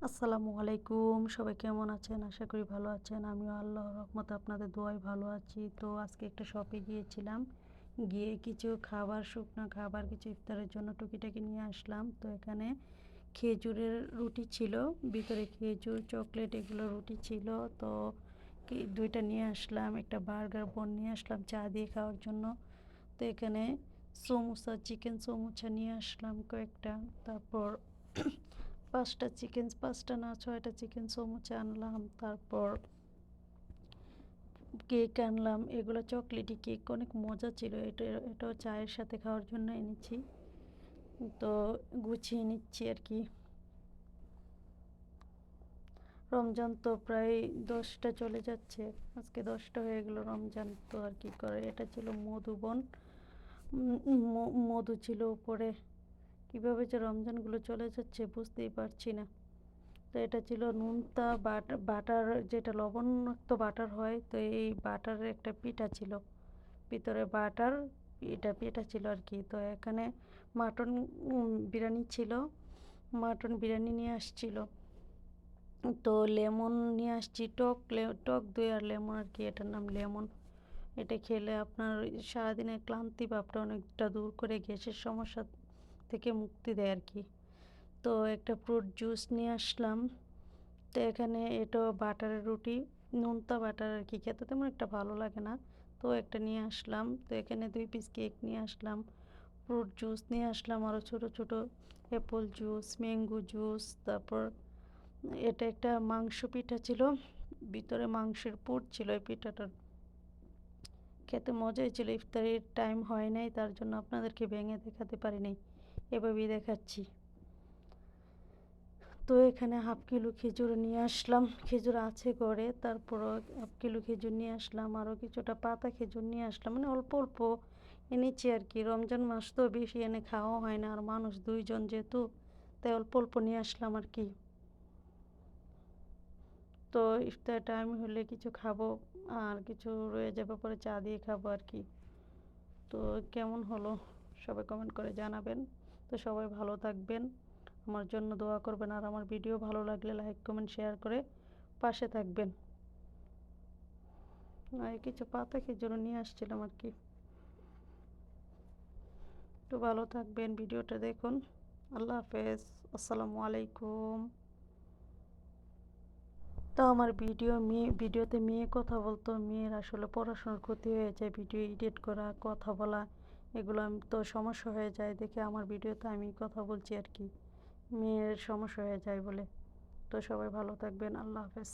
আসসালামু আলাইকুম। সবাই কেমন আছেন? আশা করি ভালো আছেন। আমিও আল্লাহর রহমতে আপনাদের দোয়ায় ভালো আছি। তো আজকে একটা শপে গিয়েছিলাম। গিয়ে কিছু খাবার, শুকনো খাবার কিছু ইফতারের জন্য টুকিটাকি নিয়ে আসলাম। তো এখানে খেজুরের রুটি ছিল, ভিতরে খেজুর, চকলেট এগুলো রুটি ছিল। তো ২টা নিয়ে আসলাম। একটা বার্গার বন নিয়ে আসলাম চা দিয়ে খাওয়ার জন্য। তো এখানে সমোসা, চিকেন সমোসা নিয়ে আসলাম কয়েকটা। তারপর ৫টা না ৬টা চিকেন সমোসা আনলাম। তারপর কেক আনলাম। এগুলো চকলেটি কেক, অনেক মজা ছিল। এটাও চায়ের সাথে খাওয়ার জন্য এনেছি। তো গুছিয়ে নিচ্ছি আর কি। রমজান তো প্রায় ১০টা চলে যাচ্ছে। আজকে ১০টা হয়ে গেল রমজান। তো আর কি করে, এটা ছিল মধুবন। মধু ছিল উপরে। কীভাবে যে রমজানগুলো চলে যাচ্ছে বুঝতেই পারছি না। তো এটা ছিল নোনতা বাটার, যেটা লবণাক্ত বাটার হয়। তো এই বাটারের একটা পিঠা ছিল, ভিতরে বাটার, এটা পিঠা ছিল আর কি। তো এখানে মাটন বিরিয়ানি ছিল, মাটন বিরিয়ানি নিয়ে আসছিল। তো লেমন নিয়ে আসছি, টক দই আর লেমন আর কি, এটার নাম লেমন। এটা খেলে আপনার সারাদিনের ক্লান্তি ভাবটা অনেকটা দূর করে গ্যাসের সমস্যা থেকে মুক্তি দেয় আর কি। তো একটা ফ্রুট জুস নিয়ে আসলাম। তো এখানে এটাও বাটারের রুটি, নোনতা বাটার আর কি, খেতে তেমন একটা ভালো লাগে না। তো একটা নিয়ে আসলাম। তো এখানে ২ পিস কেক নিয়ে আসলাম, ফ্রুট জুস নিয়ে আসলাম, আরও ছোট ছোট অ্যাপল জুস, ম্যাঙ্গো জুস। তারপর এটা একটা মাংস পিঠা ছিল, ভিতরে মাংসের পুর ছিল। এই পিঠাটার খেতে মজাই ছিল। ইফতারির টাইম হয় নাই, তার জন্য আপনাদেরকে ভেঙে দেখাতে পারি নাই, এভাবেই দেখাচ্ছি। তো এখানে হাফ কিলো খেজুর নিয়ে আসলাম, খেজুর আছে ঘরে। তারপরও হাফ কিলো খেজুর নিয়ে আসলাম, আরও কিছুটা পাতা খেজুর নিয়ে আসলাম, মানে অল্প অল্প এনেছি আর কি। রমজান মাস তো বেশি এনে খাওয়া হয় না, আর মানুষ ২ জন যেহেতু, তাই অল্প অল্প নিয়ে আসলাম আর কি। তো ইফতার টাইম হলে কিছু খাবো, আর কিছু রয়ে যাবে পরে চা দিয়ে খাবো আর কি। তো কেমন হলো সবাই কমেন্ট করে জানাবেন। তো সবাই ভালো থাকবেন, আমার জন্য দোয়া করবেন, আর আমার ভিডিও ভালো লাগলে লাইক কমেন্ট শেয়ার করে পাশে থাকবেন। আর কিছু পাতা খেজুরও নিয়ে আসছিলাম আর কি। তো ভালো থাকবেন, ভিডিওটা দেখুন। আল্লাহ হাফেজ। আসসালামু আলাইকুম। তো আমার ভিডিওতে মেয়ে কথা বলতো, মেয়ের আসলে পড়াশোনার ক্ষতি হয়ে যায়, ভিডিও এডিট করা, কথা বলা, এগুলো আমি তো সমস্যা হয়ে যায় দেখে আমার ভিডিওতে আমি কথা বলছি আর কি, মেয়ের সমস্যা হয়ে যায় বলে। তো সবাই ভালো থাকবেন, আল্লাহ হাফেজ।